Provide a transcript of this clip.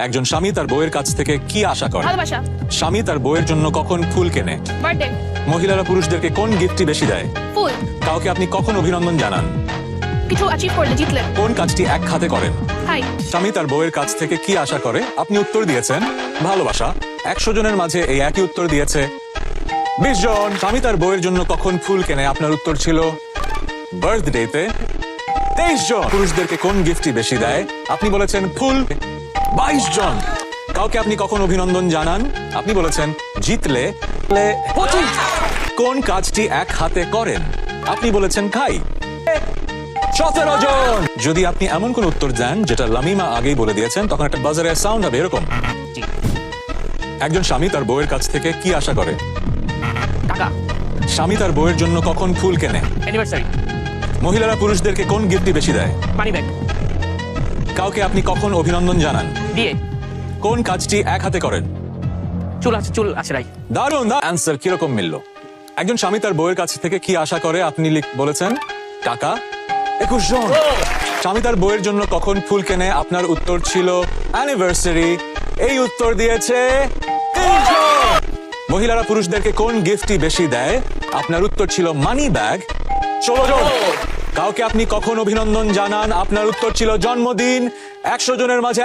একজন স্বামী তার বউয়ের কাছ থেকে কি আশা করে? ভালোবাসা। স্বামী তার বউয়ের জন্য কখন ফুল কেনে? বার্থডে। মহিলারা পুরুষদেরকে কোন গিফটটি বেশি দেয়? ফুল। কাউকে আপনি কখন অভিনন্দন জানান? কিছু অ্যাচিভ করলে, জিতলে। কোন কাজটি এক হাতে করেন? হাই। স্বামী তার বউয়ের কাছ থেকে কি আশা করে? আপনি উত্তর দিয়েছেন ভালোবাসা। 100 জনের মাঝে এই একই উত্তর দিয়েছে 20 জন। স্বামী তার বউয়ের জন্য কখন ফুল কেনে? আপনার উত্তর ছিল বার্থডেতে। 23 জন। পুরুষদেরকে কোন গিফটটি বেশি দেয়? আপনি বলেছেন ফুল। 22 জন। কাউকে আপনি কখন অভিনন্দন জানান? আপনি বলেছেন জিতলে। 25। কোন কাজটি এক হাতে করেন? আপনি বলেছেন খাই। 17 জন। যদি আপনি এমন কোন উত্তর দেন যেটা লামিমা আগেই বলে দিয়েছেন, তখন একটা বাজারের সাউন্ড হবে এরকম। একজন স্বামী তার বউয়ের কাছ থেকে কি আশা করে? টাকা। স্বামী তার বউয়ের জন্য কখন ফুল কেনে? অ্যানিভার্সারি। মহিলারা পুরুষদেরকে কোন গিফটটি বেশি দেয়? Money bag. কাউকে আপনি কখন অভিনন্দন জানান? বিয়ে। কোন কাজটি এক হাতে করেন? চুল আছে রাই। দারুণ। অ্যান্সার কিরকম মিলল? একজন স্বামী তার বউয়ের কাছ থেকে কি আশা করে? আপনি বলেছেন টাকা। 21 জন। স্বামী তার বউয়ের জন্য কখন ফুল কেনে? আপনার উত্তর ছিল অ্যানিভার্সারি। এই উত্তর দিয়েছে 3 জন। মহিলারা পুরুষদেরকে কোন গিফটটি বেশি দেয়? আপনার উত্তর ছিল মানি ব্যাগ। 16 জন। কাউকে আপনি কখন অভিনন্দন জানান? আপনার উত্তর ছিল জন্মদিন। 100 জনের মাঝে